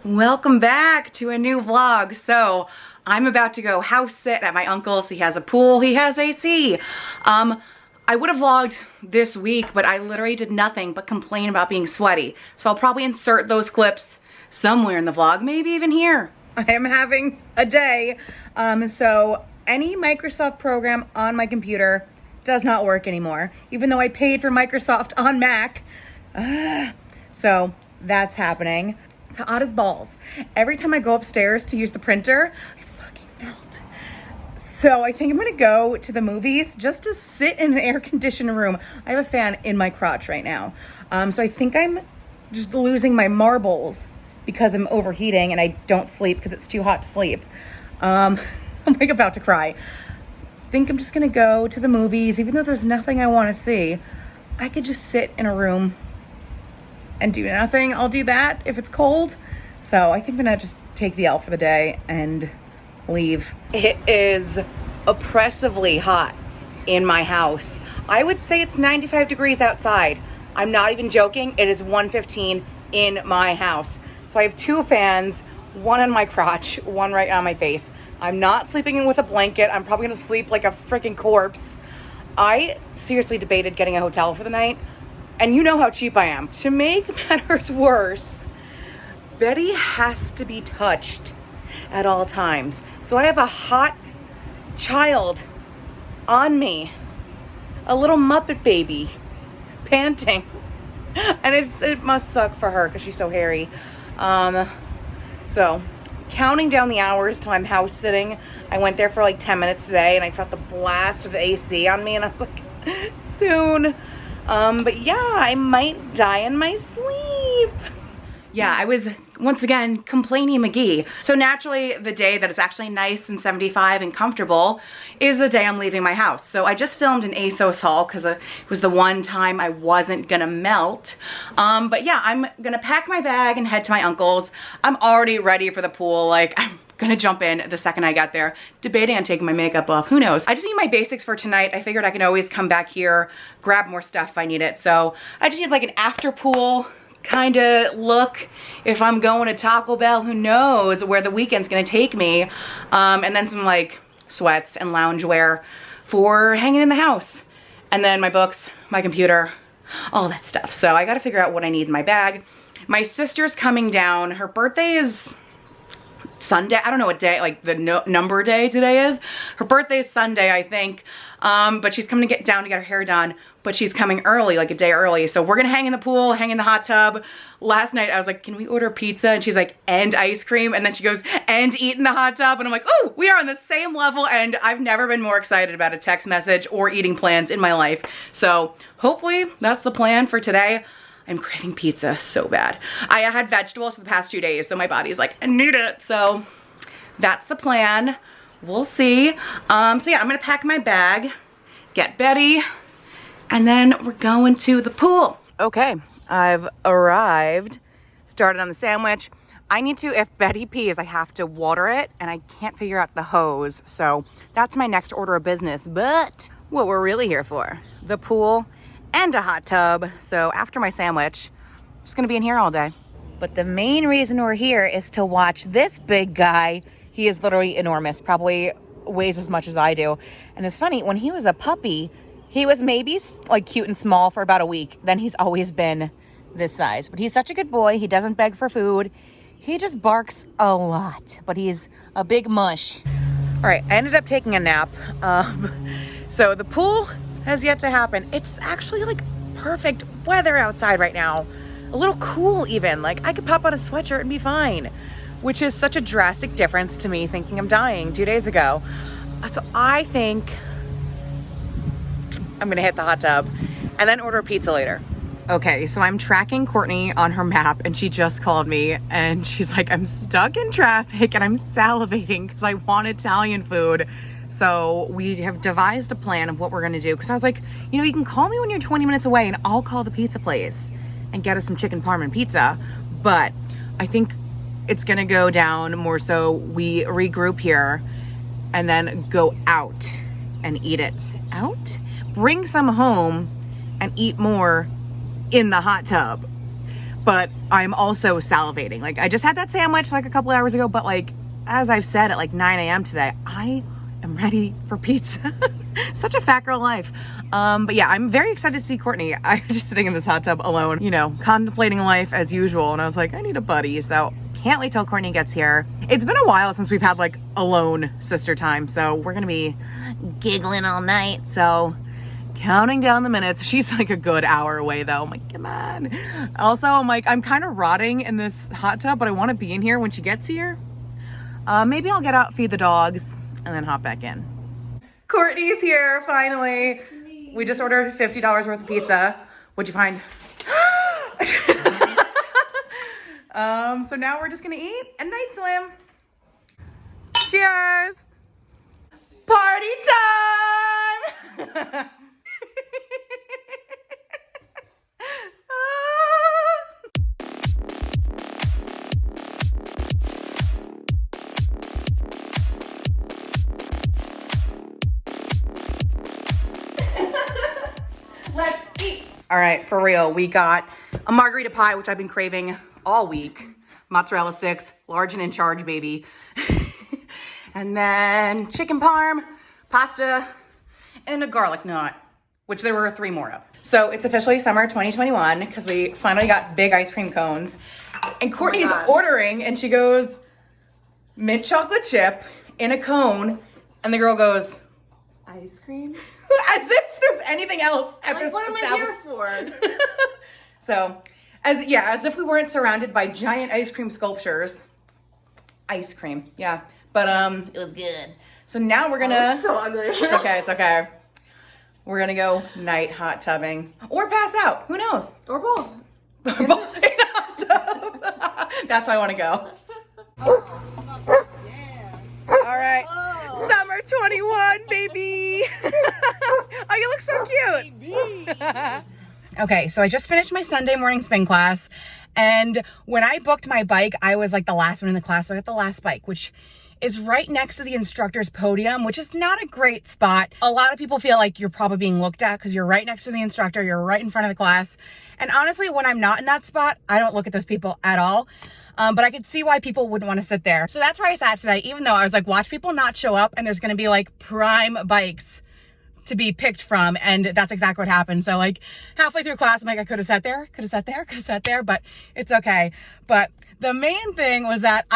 Welcome back to a new vlog. So I'm about to go house sit at my uncle's. He has a pool, he has AC. I would have vlogged this week, but I literally did nothing but complain about being sweaty. So I'll probably insert those clips somewhere in the vlog, maybe even here. I am having a day. So any Microsoft program on my computer does not work anymore, even though I paid for Microsoft on Mac. So that's happening. It's hot as balls. Every time I go upstairs to use the printer, I fucking melt. So I think I'm gonna go to the movies just to sit in an air-conditioned room. I have a fan in my crotch right now. So I think I'm just losing my marbles because I'm overheating and I don't sleep because it's too hot to sleep. I'm like about to cry. I think I'm just gonna go to the movies, even though there's nothing I wanna see. I could just sit in a room and do nothing. I'll do that if it's cold. So I think I'm gonna just take the L for the day and leave. It is oppressively hot in my house. I would say it's 95 degrees outside. I'm not even joking. It is 1:15 in my house. So I have two fans, one on my crotch, one right on my face. I'm not sleeping with a blanket. I'm probably gonna sleep like a freaking corpse. I seriously debated getting a hotel for the night. And you know how cheap I am. To make matters worse, Betty has to be touched at all times. So I have a hot child on me, a little Muppet baby, panting. And it must suck for her because she's so hairy. So counting down the hours till I'm house sitting. I went there for like 10 minutes today and I felt the blast of the AC on me and I was like, soon. But yeah, I might die in my sleep. Yeah, I was, once again, complaining McGee. So naturally, the day that it's actually nice and 75 and comfortable is the day I'm leaving my house. So I just filmed an ASOS haul because it was the one time I wasn't gonna melt. But yeah, I'm gonna pack my bag and head to my uncle's. I'm already ready for the pool. Like, I'm gonna jump in the second I get there, debating on taking my makeup off, who knows. I just need my basics for tonight. I figured I can always come back here, grab more stuff if I need it. So I just need like an after pool kind of look. If I'm going to Taco Bell, who knows where the weekend's gonna take me. And then some like sweats and loungewear for hanging in the house. And then my books, my computer, all that stuff. So I gotta figure out what I need in my bag. My sister's coming down. Her birthday is Sunday. I don't know what day, like the number day today is. Her birthday is Sunday, I think. But she's coming to get down to get her hair done, but she's coming early, like a day early. So we're gonna hang in the pool, hang in the hot tub. Last night I was like, can we order pizza? And she's like, and ice cream. And then she goes, and eat in the hot tub. And I'm like, oh, we are on the same level. And I've never been more excited about a text message or eating plans in my life. So hopefully that's the plan for today. I'm craving pizza so bad. I had vegetables for the past 2 days, so my body's like, I need it. So that's the plan. We'll see. So yeah, I'm gonna pack my bag, get Betty, and then we're going to the pool. Okay, I've arrived, started on the sandwich. I need to, if Betty pees, I have to water it, and I can't figure out the hose. So that's my next order of business. But what we're really here for, the pool and a hot tub. So after my sandwich, I'm just gonna be in here all day. But the main reason we're here is to watch this big guy. He is literally enormous, probably weighs as much as I do. And it's funny, when he was a puppy, he was maybe like cute and small for about a week. Then he's always been this size. But he's such a good boy. He doesn't beg for food. He just barks a lot, but he's a big mush. All right, I ended up taking a nap. So the pool has yet to happen. It's actually like perfect weather outside right now. A little cool even. Like I could pop on a sweatshirt and be fine, which is such a drastic difference to me thinking I'm dying 2 days ago. So I think I'm gonna hit the hot tub and then order pizza later. Okay, so I'm tracking Courtney on her map and she just called me and she's like, I'm stuck in traffic and I'm salivating because I want Italian food. So we have devised a plan of what we're gonna do. Cause I was like, you know, you can call me when you're 20 minutes away and I'll call the pizza place and get us some chicken parm and pizza. But I think it's gonna go down more so we regroup here and then go out and eat it out. Bring some home and eat more in the hot tub. but I'm also salivating. Like I just had that sandwich like a couple hours ago, but like as I've said at like 9 a.m. today, I am ready for pizza. Such a fat girl life. But yeah, I'm very excited to see Courtney. I was just sitting in this hot tub alone, you know, contemplating life as usual. And I was like, I need a buddy. So can't wait till Courtney gets here. It's been a while since we've had like alone sister time. So we're gonna be giggling all night. So counting down the minutes. She's like a good hour away though. I'm like, come on. Also, I'm like, I'm kind of rotting in this hot tub, but I want to be in here when she gets here. Maybe I'll get out, feed the dogs, and then hop back in. Courtney's here, finally. We just ordered $50 worth of pizza. What'd you find? So now we're just gonna eat and night swim. Cheers! Party time! Let's eat. All right, for real, we got a margarita pie, which I've been craving all week. Mozzarella sticks, large and in charge, baby. And then chicken parm, pasta, and a garlic knot, which there were 3 more of. So it's officially summer 2021 because we finally got big ice cream cones. And Courtney's ordering and she goes, mint chocolate chip in a cone. And the girl goes, ice cream? As if there's anything else at this what am I here for? So, as if we weren't surrounded by giant ice cream sculptures. Ice cream, yeah. But it was good. So now we're gonna. Oh, so ugly. It's okay. It's okay. We're gonna go night hot tubbing or pass out. Who knows? Or both. Or both in a hot tub. That's how I want to go. Yeah. All right. Oh. Summer 21, baby. Oh, you look so cute. Okay, so I just finished my Sunday morning spin class, and when I booked my bike, I was like the last one in the class, so I got the last bike, which is right next to the instructor's podium, which is not a great spot. A lot of people feel like you're probably being looked at because you're right next to the instructor, you're right in front of the class. And honestly, when I'm not in that spot, I don't look at those people at all. But I could see why people wouldn't want to sit there. So that's where I sat today, even though I was like, watch people not show up and there's going to be like prime bikes to be picked from. And that's exactly what happened. So like halfway through class, I'm like, I could have sat there, but it's okay. But the main thing was that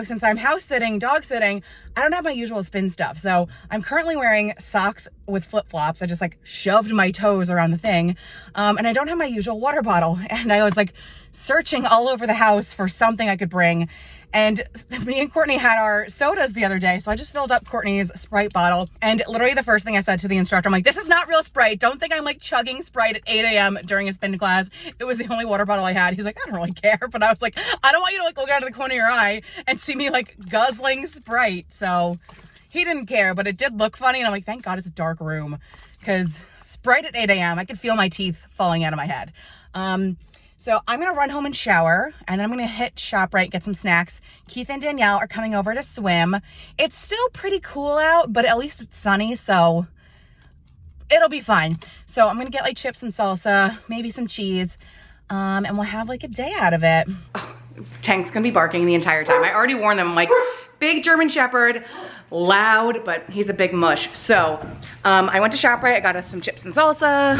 since I'm house sitting, dog sitting, I don't have my usual spin stuff. So I'm currently wearing socks with flip-flops. I just like shoved my toes around the thing. And I don't have my usual water bottle. And I was like searching all over the house for something I could bring. And me and Courtney had our sodas the other day. So I just filled up Courtney's Sprite bottle. And literally the first thing I said to the instructor, I'm like, this is not real Sprite. Don't think I'm like chugging Sprite at 8 a.m. during a spin class. It was the only water bottle I had. He's like, I don't really care. But I was like, I don't want you to like look out of the corner of your eye and see me like guzzling Sprite. So he didn't care, but it did look funny. And I'm like, thank God it's a dark room because Sprite at 8 a.m. I could feel my teeth falling out of my head. So I'm going to run home and shower, and then I'm going to hit ShopRite, get some snacks. Keith and Danielle are coming over to swim. It's still pretty cool out, but at least it's sunny, so it'll be fine. So I'm going to get like chips and salsa, maybe some cheese, and we'll have like a day out of it. Oh, Tank's going to be barking the entire time. I already warned them, I'm like, big German Shepherd, loud, but he's a big mush. So I went to ShopRite, I got us some chips and salsa,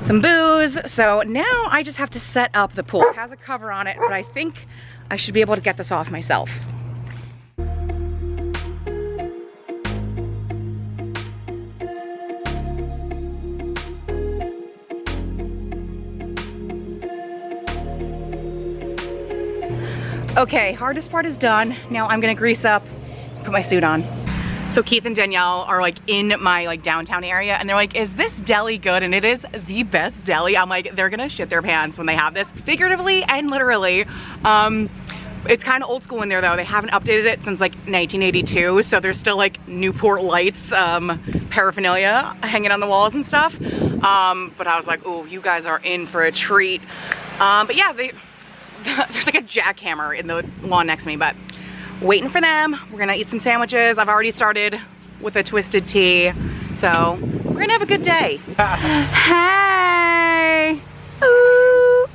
some booze. So now I just have to set up the pool. It has a cover on it, but I think I should be able to get this off myself. Okay, hardest part is done. Now I'm gonna grease up, put my suit on. So Keith and Danielle are like in my like downtown area and they're like, is this deli good? And it is the best deli. I'm like, they're gonna shit their pants when they have this, figuratively and literally. It's kind of old school in there though. They haven't updated it since like 1982. So there's still like Newport Lights paraphernalia hanging on the walls and stuff. But I was like, oh, you guys are in for a treat. But yeah, there's like a jackhammer in the lawn next to me, but waiting for them. We're gonna eat some sandwiches. I've already started with a twisted tea. So we're gonna have a good day. Hey! Ooh!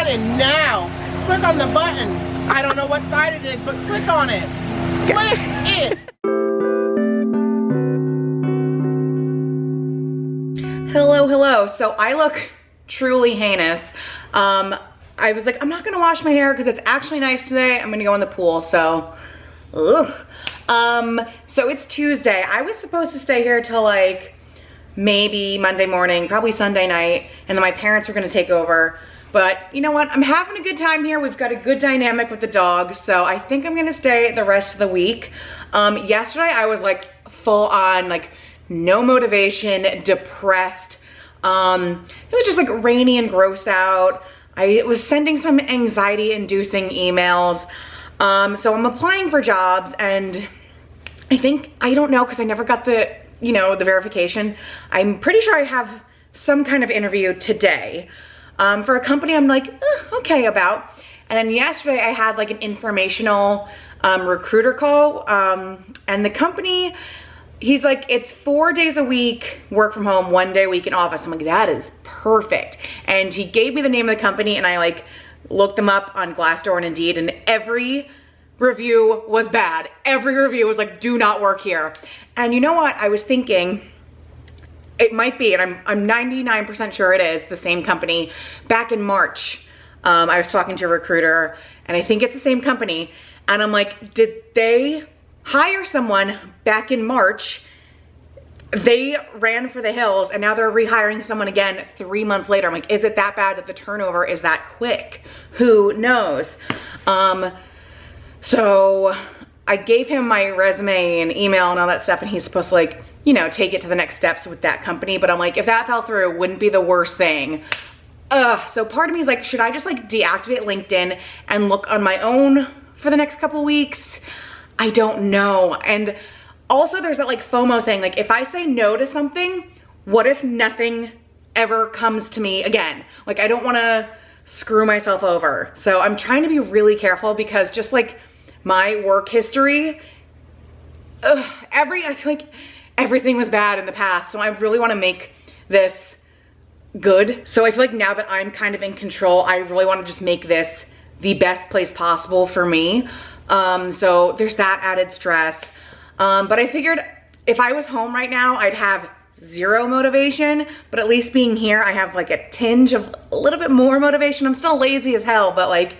button now. Click on the button. I don't know what side it is, but click on it. Click it. Hello, hello. So I look truly heinous. I was like, I'm not gonna wash my hair because it's actually nice today. I'm gonna go in the pool, so, ugh. So it's Tuesday. I was supposed to stay here till like maybe Monday morning, probably Sunday night, and then my parents are gonna take over. But you know what? I'm having a good time here. We've got a good dynamic with the dog, so I think I'm gonna stay the rest of the week. Yesterday I was like full on, like no motivation, depressed. It was just like rainy and gross out. I was sending some anxiety inducing emails. So I'm applying for jobs, and I don't know, because I never got the, you know, the verification. I'm pretty sure I have some kind of interview today for a company I'm like, okay about. And then yesterday I had like an informational recruiter call, and the company, he's like, it's 4 days a week, work from home, 1 day a week in office. I'm like, that is perfect. And he gave me the name of the company, and I like looked them up on Glassdoor and Indeed, and every review was bad. Every review was like, do not work here. And you know what? I was thinking it might be, and I'm 99% sure it is the same company. Back in March, I was talking to a recruiter, and I think it's the same company. And I'm like, did they hire someone back in March? They ran for the hills, and now they're rehiring someone again 3 months later. I'm like, is it that bad that the turnover is that quick? Who knows? So I gave him my resume and email and all that stuff, and he's supposed to, like, you know, take it to the next steps with that company. But I'm like, if that fell through, wouldn't be the worst thing. So part of me is like, should I just like deactivate LinkedIn and look on my own for the next couple weeks? I don't know. And also there's that like FOMO thing. Like, if I say no to something, what if nothing ever comes to me again? Like, I don't want to screw myself over. So I'm trying to be really careful, because just like my work history, I feel like everything was bad in the past. So I really want to make this good. So I feel like now that I'm kind of in control, I really want to just make this the best place possible for me. So there's that added stress. But I figured if I was home right now, I'd have zero motivation, but at least being here, I have like a tinge of a little bit more motivation. I'm still lazy as hell, but like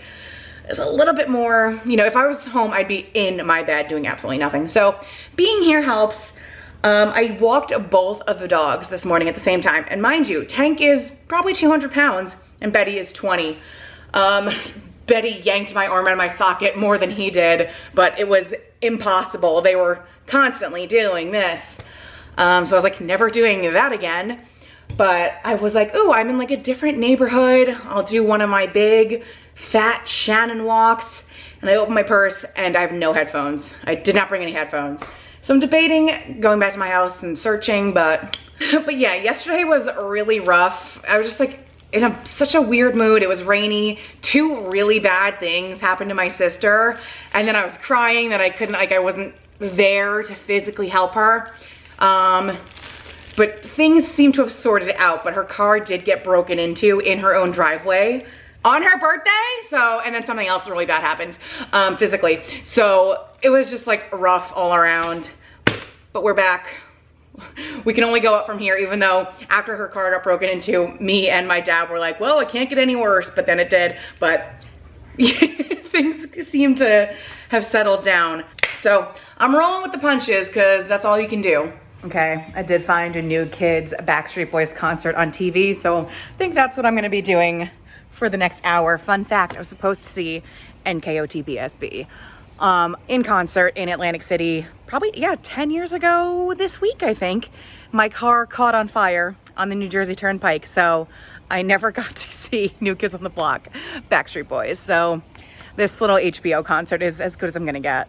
there's a little bit more, you know, if I was home, I'd be in my bed doing absolutely nothing. So being here helps. I walked both of the dogs this morning at the same time. And mind you, Tank is probably 200 pounds and Betty is 20. Betty yanked my arm out of my socket more than he did, but it was impossible. They were constantly doing this. So I was like, never doing that again. But I was like, ooh, I'm in like a different neighborhood. I'll do one of my big fat Shannon walks. And I opened my purse and I have no headphones. I did not bring any headphones. So I'm debating going back to my house and searching, but yeah, yesterday was really rough. I was just like in such a weird mood. It was rainy. 2 really bad things happened to my sister. And then I was crying that I couldn't, like I wasn't there to physically help her. But things seem to have sorted out, but her car did get broken into in her own driveway on her birthday. So, and then something else really bad happened, physically. So it was just like rough all around, but we're back. We can only go up from here, even though after her car got broken into, me and my dad were like, well, it can't get any worse, but then it did. But things seem to have settled down. So I'm rolling with the punches, because that's all you can do. Okay, I did find a new Kids Backstreet Boys concert on TV, so I think that's what I'm gonna be doing for the next hour. Fun fact, I was supposed to see NKOTB in concert in Atlantic City, probably, yeah, 10 years ago this week, I think. My car caught on fire on the New Jersey Turnpike, so I never got to see New Kids on the Block, Backstreet Boys. So this little HBO concert is as good as I'm gonna get.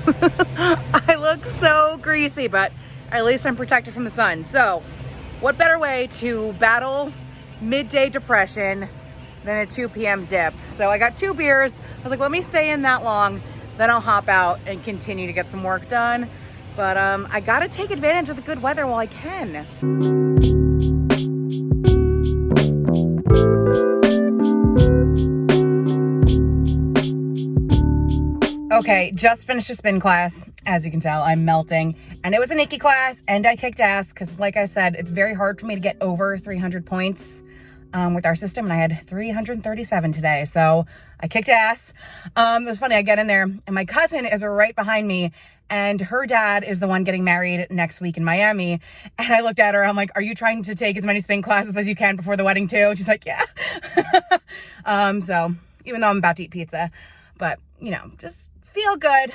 I look so greasy, but at least I'm protected from the sun. So what better way to battle midday depression than a 2 p.m. dip? So I got 2 beers. I was like, let me stay in that long, then I'll hop out and continue to get some work done. But I gotta take advantage of the good weather while I can. Okay, just finished a spin class. As you can tell, I'm melting. And it was an icky class, and I kicked ass because, like I said, it's very hard for me to get over 300 points with our system, and I had 337 today, so I kicked ass. It was funny, I get in there, and my cousin is right behind me, and her dad is the one getting married next week in Miami, and I looked at her, I'm like, are you trying to take as many spin classes as you can before the wedding, too? And she's like, yeah. So, even though I'm about to eat pizza, but, you know, just feel good,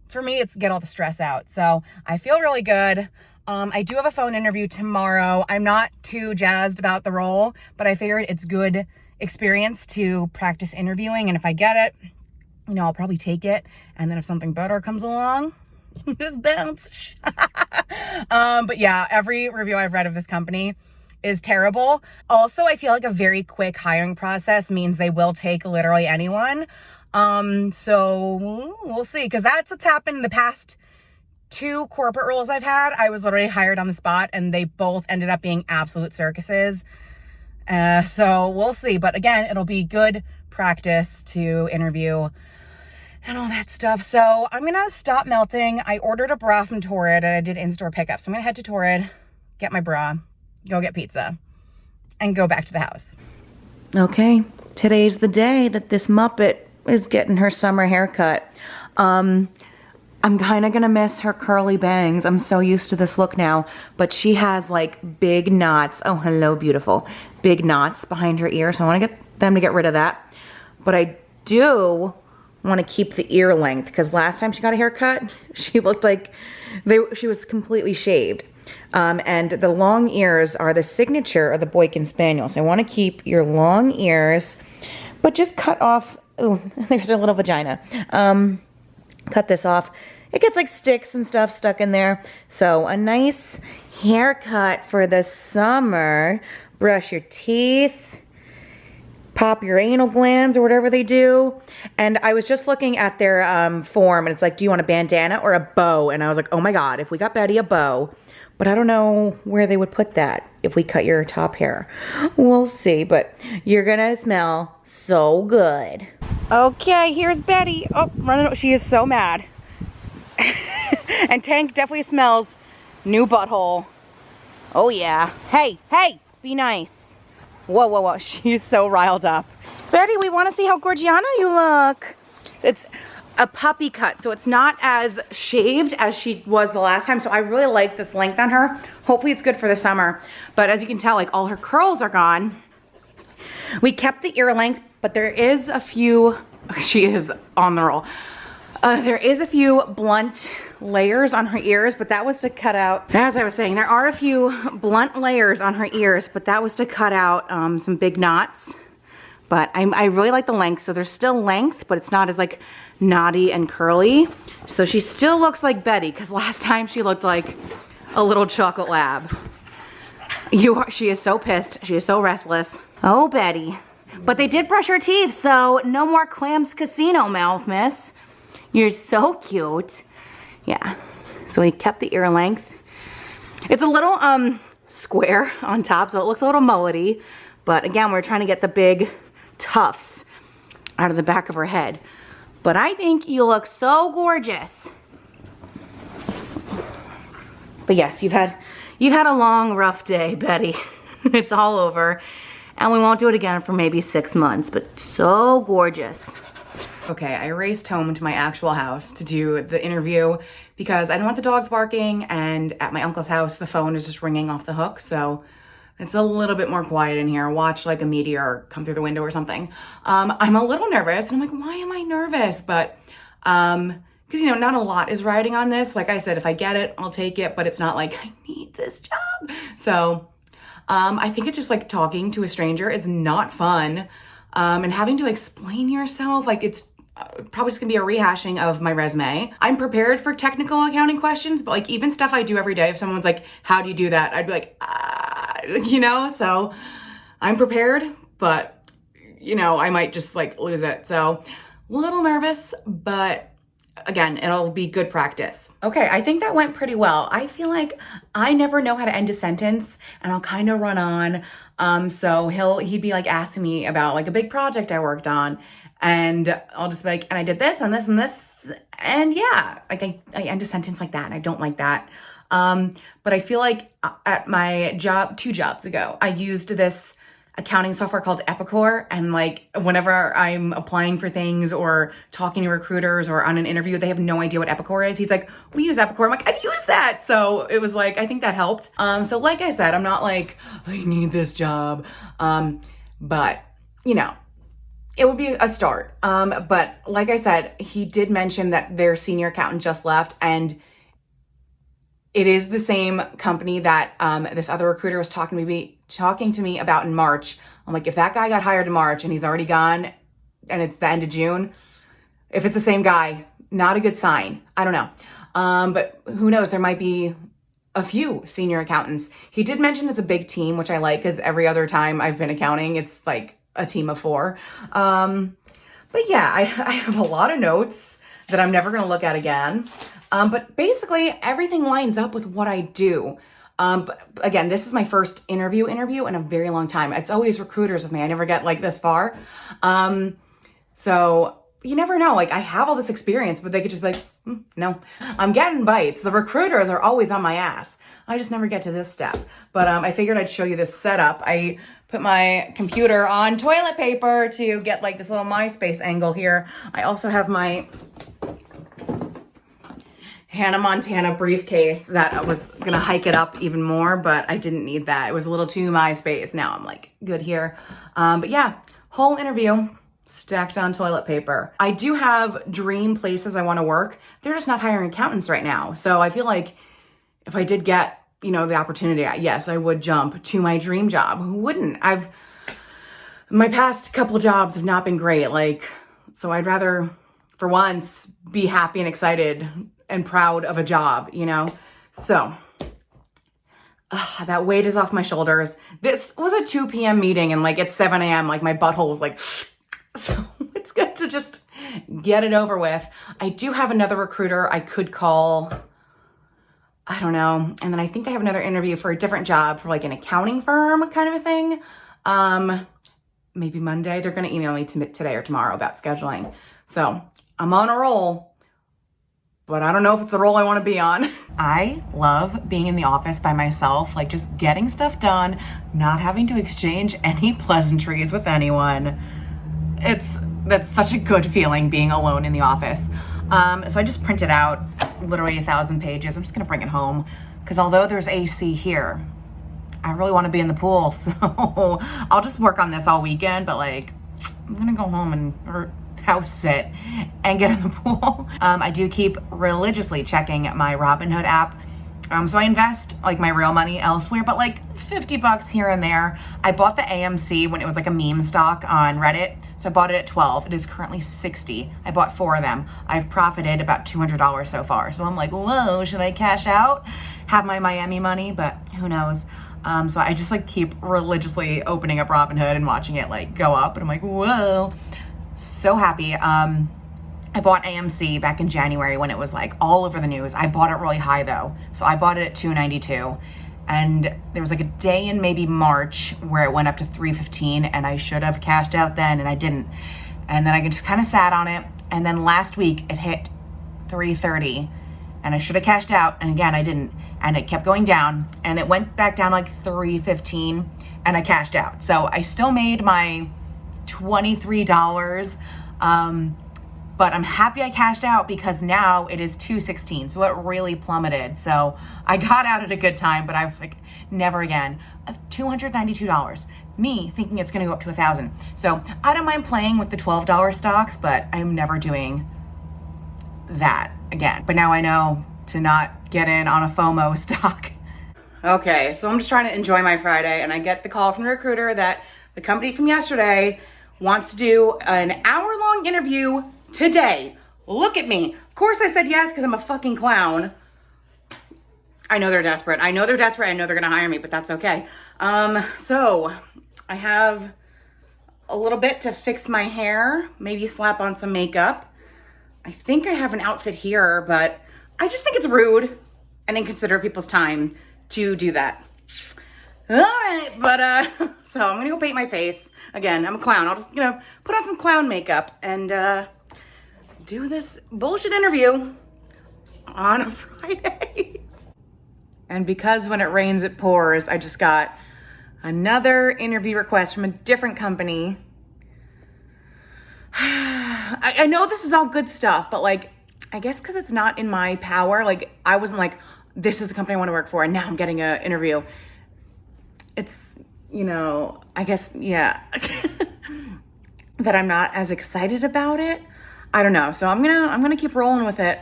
for me, it's get all the stress out. So I feel really good. I do have a phone interview tomorrow. I'm not too jazzed about the role, but I figured it's good experience to practice interviewing. And if I get it, you know, I'll probably take it. And then if something better comes along, just bounce. But yeah, every review I've read of this company is terrible. Also, I feel like a very quick hiring process means they will take literally anyone. So we'll see, because that's what's happened in the past 2 corporate roles I've had. I was literally hired on the spot, and they both ended up being absolute circuses. So we'll see. But again, it'll be good practice to interview and all that stuff. So I'm going to stop melting. I ordered a bra from Torrid, and I did in-store pickup. So I'm going to head to Torrid, get my bra, go get pizza, and go back to the house. Okay, today's the day that this Muppet is getting her summer haircut. I'm kind of gonna miss her curly bangs. I'm so used to this look now, but she has like big knots. Oh, hello, beautiful. Big knots behind her ear, so I wanna get them to get rid of that. But I do wanna keep the ear length, because last time she got a haircut, she looked like she was completely shaved. And the long ears are the signature of the Boykin Spaniel. So I wanna keep your long ears, but just cut off, oh, there's her little vagina. Cut this off. It gets like sticks and stuff stuck in there. So a nice haircut for the summer. Brush your teeth, pop your anal glands or whatever they do. And I was just looking at their form, and it's like, do you want a bandana or a bow? And I was like, oh my God, if we got Betty a bow. But I don't know where they would put that if we cut your top hair. We'll see, but you're gonna smell so good. Okay, here's Betty. Oh, running. She is so mad. And Tank definitely smells new butthole. Oh yeah. Hey, hey, be nice. Whoa, whoa, whoa. She's so riled up. Betty, we want to see how Gorgiana you look. It's a puppy cut, so it's not as shaved as she was the last time. So I really like this length on her. Hopefully it's good for the summer. But as you can tell, like all her curls are gone. We kept the ear length, but there is a few, she is on the roll. There is a few blunt layers on her ears, but that was to cut out, as I was saying, there are a few blunt layers on her ears, but that was to cut out some big knots. But I really like the length, so there's still length, but it's not as like knotty and curly. So she still looks like Betty, because last time she looked like a little chocolate lab. She is so pissed, she is so restless. Oh, Betty. But they did brush her teeth, so no more Clams Casino mouth, miss. You're so cute. Yeah, so we kept the ear length. It's a little square on top, so it looks a little mullety. But again, we're trying to get the big tufts out of the back of her head. But I think you look so gorgeous. But yes, you've had a long, rough day, Betty. It's all over. And we won't do it again for maybe 6 months, but so gorgeous. Okay, I raced home to my actual house to do the interview because I don't want the dogs barking, and at my uncle's house, the phone is just ringing off the hook, so it's a little bit more quiet in here. Watch like a meteor come through the window or something. I'm a little nervous, and I'm like, why am I nervous? But, because, you know, not a lot is riding on this. Like I said, if I get it, I'll take it, but it's not like, I need this job. So, I think it's just like talking to a stranger is not fun. And having to explain yourself, like it's probably just gonna be a rehashing of my resume. I'm prepared for technical accounting questions, but like even stuff I do every day, if someone's like, how do you do that? I'd be like, you know, so I'm prepared, but you know, I might just like lose it. So a little nervous, but again, it'll be good practice. Okay, I think that went pretty well. I feel like I never know how to end a sentence, and I'll kind of run on. So he'd be like asking me about like a big project I worked on, And I'll just be like, and I did this and this and this. And yeah, like I end a sentence like that, and I don't like that. But I feel like at my job, 2 jobs ago, I used this accounting software called Epicor. And like, whenever I'm applying for things or talking to recruiters or on an interview, they have no idea what Epicor is. He's like, we use Epicor. I'm like, I've used that. So it was like, I think that helped. So like I said, I'm not like, I need this job. But you know, it would be a start. But like I said, he did mention that their senior accountant just left, and it is the same company that this other recruiter was talking to me about in March. I'm like, if that guy got hired in March and he's already gone and it's the end of June, if it's the same guy, not a good sign. I don't know. But who knows? There might be a few senior accountants. He did mention it's a big team, which I like, because every other time I've been accounting, it's like a team of 4. But yeah, I have a lot of notes that I'm never going to look at again. But basically everything lines up with what I do. But again, this is my first interview in a very long time. It's always recruiters with me. I never get like this far. So you never know. Like, I have all this experience, but they could just be like, no, I'm getting bites. The recruiters are always on my ass. I just never get to this step. But I figured I'd show you this setup. I put my computer on toilet paper to get like this little MySpace angle here. I also have my Hannah Montana briefcase that I was gonna hike it up even more, but I didn't need that. It was a little too MySpace. Now I'm like good here. But yeah, whole interview stacked on toilet paper. I do have dream places I want to work. They're just not hiring accountants right now. So I feel like if I did get, you know, the opportunity, yes, I would jump to my dream job. Who wouldn't? My past couple jobs have not been great. Like, so I'd rather for once be happy and excited and proud of a job, you know? So that weight is off my shoulders. This was a 2 p.m. meeting, and like at 7 a.m., like my butthole was like, so it's good to just get it over with. I do have another recruiter I could call, I don't know. And then I think I have another interview for a different job for like an accounting firm kind of a thing. Maybe Monday. They're going to email me today or tomorrow about scheduling. So I'm on a roll, but I don't know if it's the role I want to be on. I love being in the office by myself, like just getting stuff done, not having to exchange any pleasantries with anyone. That's such a good feeling, being alone in the office. So I just printed out literally 1,000 pages. I'm just gonna bring it home, because although there's AC here, I really want to be in the pool. So I'll just work on this all weekend, but like I'm gonna go home and house sit and get in the pool. I do keep religiously checking my Robinhood app. So I invest like my real money elsewhere, but like $50 here and there. I bought the AMC when it was like a meme stock on Reddit. So I bought it at 12. It is currently 60. I bought 4 of them. I've profited about $200 so far. So I'm like, whoa, should I cash out? Have my Miami money, but who knows? So I just like keep religiously opening up Robinhood and watching it like go up. And I'm like, whoa, so happy. I bought AMC back in January when it was like all over the news. I bought it really high though. So I bought it at $292. And there was like a day in maybe March where it went up to $315, and I should have cashed out then, and I didn't. And then I just kind of sat on it. And then last week it hit $330, and I should have cashed out. And again, I didn't. And it kept going down, and it went back down like $315, and I cashed out. So I still made my $23. But I'm happy I cashed out, because now it is $216. So it really plummeted. So I got out at a good time, but I was like, never again. $292. Me thinking it's going to go up to $1,000. So I don't mind playing with the $12 stocks, but I'm never doing that again. But now I know to not get in on a FOMO stock. Okay, so I'm just trying to enjoy my Friday, and I get the call from the recruiter that the company from yesterday wants to do an hour-long interview today. Look at me. Of course I said yes, because I'm a fucking clown. I know they're desperate. I know they're going to hire me, but that's okay. So I have a little bit to fix my hair, maybe slap on some makeup. I think I have an outfit here, but I just think it's rude and inconsiderate of people's time to do that. All right, but so I'm gonna go paint my face. Again, I'm a clown. I'll just, put on some clown makeup and do this bullshit interview on a Friday. And because when it rains, it pours, I just got another interview request from a different company. I know this is all good stuff, but like, I guess because it's not in my power, like I wasn't like, this is the company I want to work for, and now I'm getting an interview. It's, I guess, yeah, that I'm not as excited about it. I don't know. So I'm gonna keep rolling with it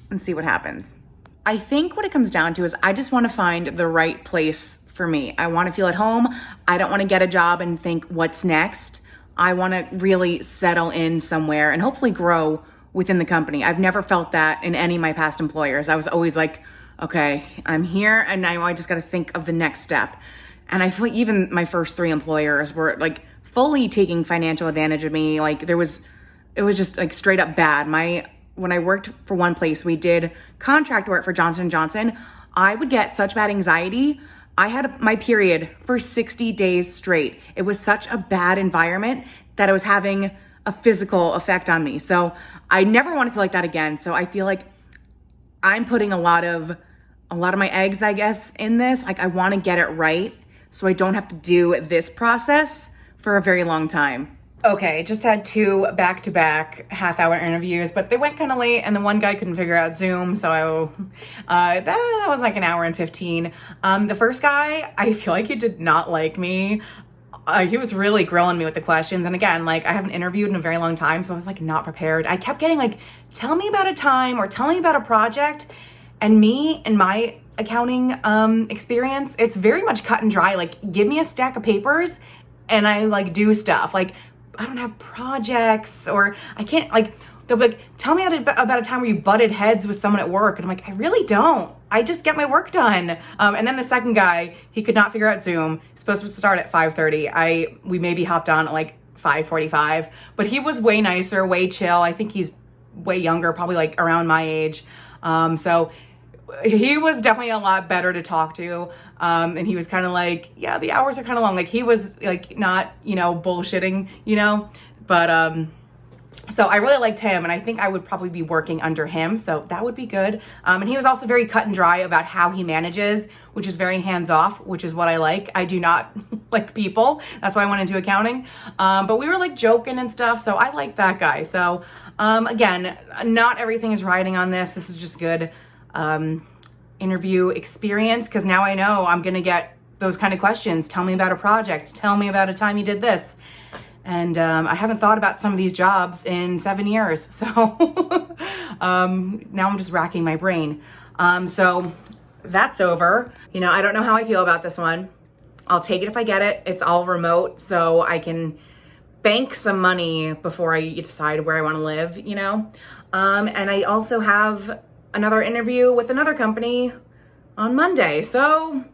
and see what happens. I think what it comes down to is I just want to find the right place for me. I want to feel at home. I don't want to get a job and think, what's next? I want to really settle in somewhere and hopefully grow within the company. I've never felt that in any of my past employers. I was always like, okay, I'm here and now I just got to think of the next step. And I feel like even my first 3 employers were like fully taking financial advantage of me. Like it was just like straight up bad. When I worked for one place, we did contract work for Johnson & Johnson. I would get such bad anxiety. I had my period for 60 days straight. It was such a bad environment that it was having a physical effect on me. So I never want to feel like that again. So I feel like I'm putting a lot of my eggs, I guess, in this. Like I want to get it right so I don't have to do this process for a very long time. Okay, just had 2 back-to-back half-hour interviews, but they went kind of late, and the one guy couldn't figure out Zoom, so that was like an hour and 15. The first guy, I feel like he did not like me. He was really grilling me with the questions, and again, like I haven't interviewed in a very long time, so I was like not prepared. I kept getting like, tell me about a time or tell me about a project, and me and my accounting experience, it's very much cut and dry. Like give me a stack of papers and I like do stuff. Like I don't have projects, or I can't, like, they'll be like, tell me about a time where you butted heads with someone at work. And I'm like, I really don't. I just get my work done. And then the second guy, he could not figure out Zoom. He's supposed to start at 5:30. We maybe hopped on at like 5:45, but he was way nicer, way chill. I think he's way younger, probably like around my age. So he was definitely a lot better to talk to. And he was kind of like, yeah, the hours are kind of long. Like he was like not, bullshitting, but, so I really liked him, and I think I would probably be working under him. So that would be good. And he was also very cut and dry about how he manages, which is very hands off, which is what I like. I do not like people. That's why I went into accounting. But we were like joking and stuff. So I like that guy. So, again, not everything is riding on this. This is just good, interview experience, because now I know I'm going to get those kind of questions. Tell me about a project. Tell me about a time you did this. And I haven't thought about some of these jobs in 7 years. So now I'm just racking my brain. So that's over. I don't know how I feel about this one. I'll take it if I get it. It's all remote, so I can bank some money before I decide where I want to live, And I also have another interview with another company on Monday. So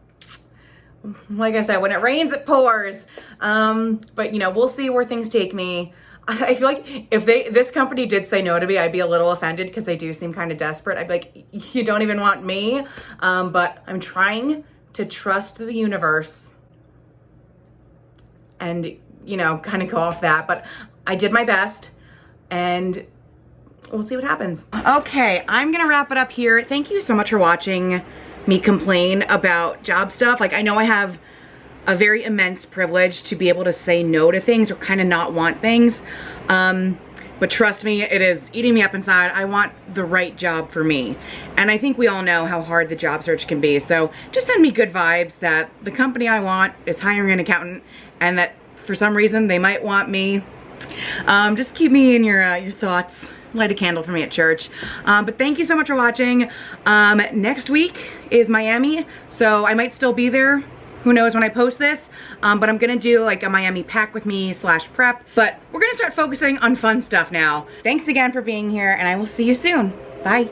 like I said, when it rains, it pours. But we'll see where things take me. I feel like if this company did say no to me, I'd be a little offended because they do seem kind of desperate. I'd be like, you don't even want me. But I'm trying to trust the universe and, kind of go off that. But I did my best, and we'll see what happens. Okay, I'm gonna wrap it up here. Thank you so much for watching me complain about job stuff. Like, I know I have a very immense privilege to be able to say no to things or kind of not want things. But trust me, it is eating me up inside. I want the right job for me. And I think we all know how hard the job search can be. So just send me good vibes that the company I want is hiring an accountant, and that for some reason they might want me. Just keep me in your thoughts. Light a candle for me at church. But thank you so much for watching. Next week is Miami, so I might still be there. Who knows when I post this, but I'm gonna do like a Miami pack with me / prep, but we're gonna start focusing on fun stuff now. Thanks again for being here, and I will see you soon. Bye.